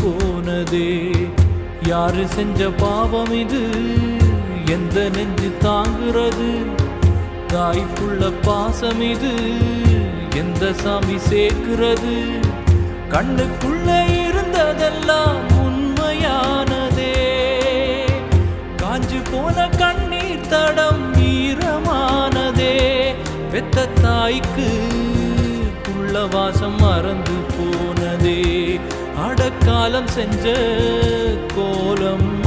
போனதே. யாரு செஞ்ச பாவம் இது, எந்த நெஞ்சு தாங்குறது? தாய்ப்புள்ள பாசம் இது, எந்த சாமி சேர்க்கிறது? கண்ணுக்குள்ள இருந்ததெல்லாம் உண்மையானதே. காஞ்சு போன கண்ணீர் தடம் ஈரமானதே. பெத்த தாய்க்கு புள்ள வாசம் மறந்து போனதே. அடக்காலம் செஞ்ச கோலம்